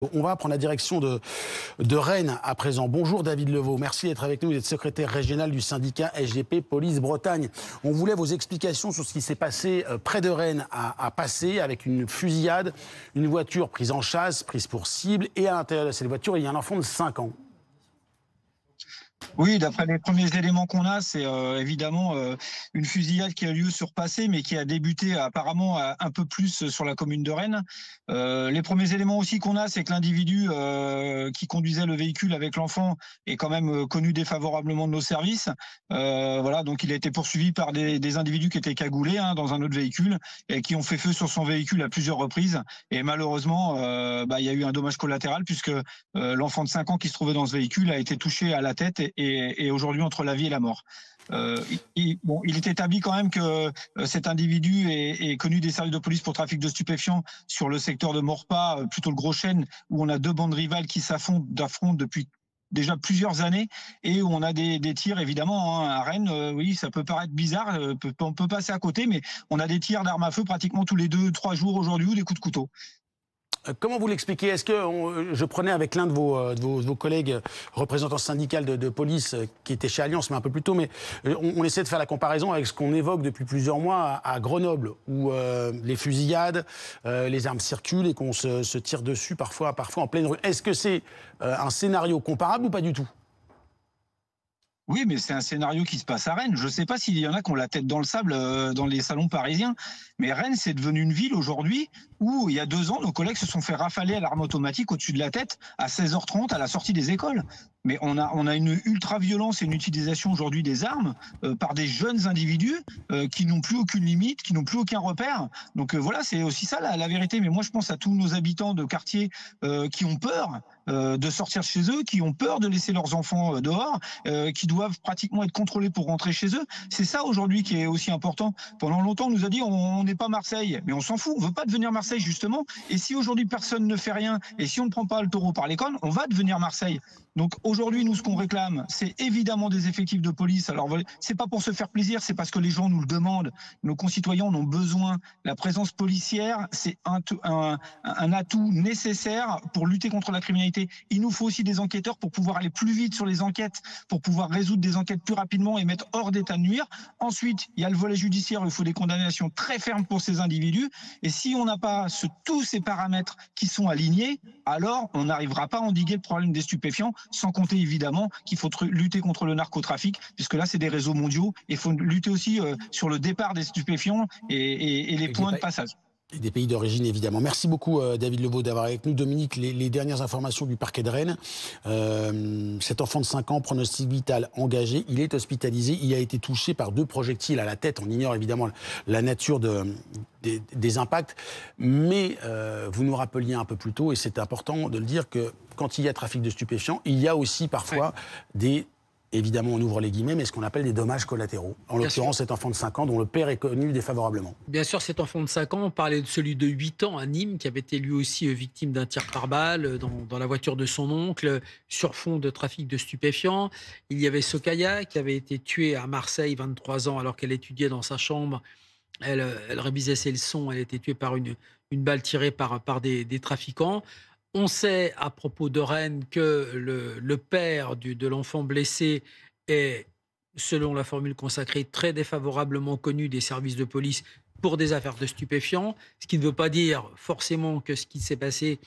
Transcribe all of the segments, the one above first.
On va prendre la direction de Rennes à présent. Bonjour David Levaux, merci d'être avec nous. Vous êtes secrétaire régional du syndicat SGP Police Bretagne. On voulait vos explications sur ce qui s'est passé près de Rennes à Passé avec une fusillade, une voiture prise en chasse, prise pour cible, et à l'intérieur de cette voiture, il y a un enfant de 5 ans. Oui, d'après les premiers éléments qu'on a, c'est évidemment une fusillade qui a lieu sur Passé, mais qui a débuté apparemment un peu plus sur la commune de Rennes. Les premiers éléments aussi qu'on a, c'est que l'individu qui conduisait le véhicule avec l'enfant est quand même connu défavorablement de nos services. Voilà, donc il a été poursuivi par des individus qui étaient cagoulés dans un autre véhicule et qui ont fait feu sur son véhicule à plusieurs reprises. Et malheureusement, il y a eu un dommage collatéral puisque l'enfant de 5 ans qui se trouvait dans ce véhicule a été touché à la tête et aujourd'hui entre la vie et la mort. Il est établi quand même que cet individu est connu des services de police pour trafic de stupéfiants sur le secteur de Maurepas, plutôt le Gros Chêne, où on a deux bandes rivales qui s'affrontent depuis déjà plusieurs années et où on a des tirs évidemment à Rennes. Oui, ça peut paraître bizarre, on peut passer à côté, mais on a des tirs d'armes à feu pratiquement tous les 2-3 jours aujourd'hui ou des coups de couteau. Comment vous l'expliquez? Est-ce que je prenais avec l'un de vos collègues représentants syndicaux de police qui était chez Alliance, mais un peu plus tôt, mais on essaie de faire la comparaison avec ce qu'on évoque depuis plusieurs mois à Grenoble, où les fusillades, les armes circulent et qu'on se tire dessus parfois en pleine rue. Est-ce que c'est un scénario comparable ou pas du tout? Oui, mais c'est un scénario qui se passe à Rennes. Je ne sais pas s'il y en a qui ont la tête dans le sable dans les salons parisiens, mais Rennes, c'est devenu une ville aujourd'hui où, il y a 2 ans, nos collègues se sont fait rafaler à l'arme automatique au-dessus de la tête à 16h30 à la sortie des écoles. Mais on a une ultra-violence et une utilisation aujourd'hui des armes par des jeunes individus qui n'ont plus aucune limite, qui n'ont plus aucun repère. Donc voilà, c'est aussi ça la vérité. Mais moi, je pense à tous nos habitants de quartiers qui ont peur de sortir chez eux, qui ont peur de laisser leurs enfants dehors, qui doivent pratiquement être contrôlés pour rentrer chez eux. C'est ça aujourd'hui qui est aussi important. Pendant longtemps, on nous a dit on n'est pas Marseille, mais on s'en fout, on veut pas devenir Marseille justement. Et si aujourd'hui personne ne fait rien, et si on ne prend pas le taureau par les cornes, on va devenir Marseille. Donc aujourd'hui, nous, ce qu'on réclame, c'est évidemment des effectifs de police. Alors, c'est pas pour se faire plaisir, c'est parce que les gens nous le demandent. Nos concitoyens en ont besoin. La présence policière, c'est un atout nécessaire pour lutter contre la criminalité. Il nous faut aussi des enquêteurs pour pouvoir aller plus vite sur les enquêtes, pour pouvoir résoudre des enquêtes plus rapidement et mettre hors d'état de nuire. Ensuite, il y a le volet judiciaire, il faut des condamnations très fermes pour ces individus. Et si on n'a pas tous ces paramètres qui sont alignés, alors on n'arrivera pas à endiguer le problème des stupéfiants, sans compter évidemment qu'il faut lutter contre le narcotrafic, puisque là c'est des réseaux mondiaux, et il faut lutter aussi sur le départ des stupéfiants et les points de passage. Et des pays d'origine, évidemment. Merci beaucoup, David Levaux, d'avoir avec nous. Dominique, les dernières informations du parquet de Rennes. Cet enfant de 5 ans, pronostic vital engagé, il est hospitalisé. Il a été touché par 2 projectiles à la tête. On ignore évidemment la nature des impacts. Mais vous nous rappeliez un peu plus tôt, et c'est important de le dire, que quand il y a trafic de stupéfiants, il y a aussi parfois des... Évidemment, on ouvre les guillemets, mais ce qu'on appelle des dommages collatéraux. En l'occurrence, cet enfant de 5 ans dont le père est connu défavorablement. Bien sûr, cet enfant de 5 ans, on parlait de celui de 8 ans à Nîmes, qui avait été lui aussi victime d'un tir par balle dans la voiture de son oncle, sur fond de trafic de stupéfiants. Il y avait Sokaya, qui avait été tuée à Marseille, 23 ans, alors qu'elle étudiait dans sa chambre. Elle révisait ses leçons, elle a été tuée par une balle tirée par des trafiquants. On sait, à propos de Rennes, que le père de l'enfant blessé est, selon la formule consacrée, très défavorablement connu des services de police pour des affaires de stupéfiants, ce qui ne veut pas dire forcément que ce qui s'est passé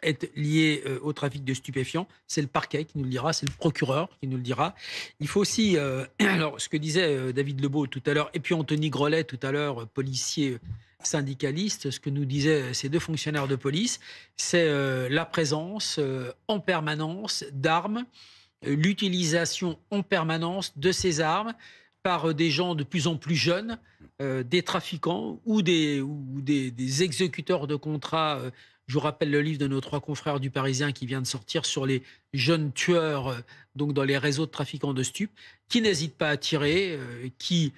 est lié au trafic de stupéfiants. C'est le parquet qui nous le dira, c'est le procureur qui nous le dira. Il faut aussi, alors ce que disait David Levaux tout à l'heure, et puis Anthony Grolet tout à l'heure, policier syndicaliste, ce que nous disaient ces 2 fonctionnaires de police, c'est la présence en permanence d'armes, l'utilisation en permanence de ces armes par des gens de plus en plus jeunes, des trafiquants ou des exécuteurs de contrats. Je vous rappelle le livre de nos 3 confrères du Parisien qui vient de sortir sur les jeunes tueurs donc dans les réseaux de trafiquants de stupes, qui n'hésitent pas à tirer, qui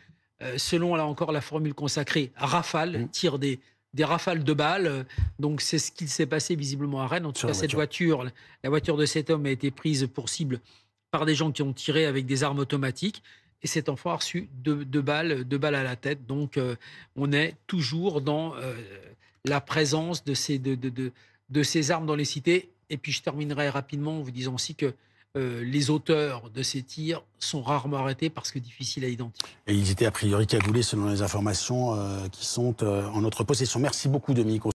selon là encore la formule consacrée, rafale, tire des rafales de balles. Donc c'est ce qui s'est passé visiblement à Rennes. En tout cas, cette voiture, la voiture de cet homme a été prise pour cible par des gens qui ont tiré avec des armes automatiques. Et cet enfant a reçu 2 balles à la tête. Donc on est toujours dans la présence de ces armes dans les cités Et puis je terminerai rapidement en vous disant aussi que les auteurs de ces tirs sont rarement arrêtés parce que difficiles à identifier. Et ils étaient a priori cagoulés selon les informations qui sont en notre possession. Merci beaucoup, Dominique.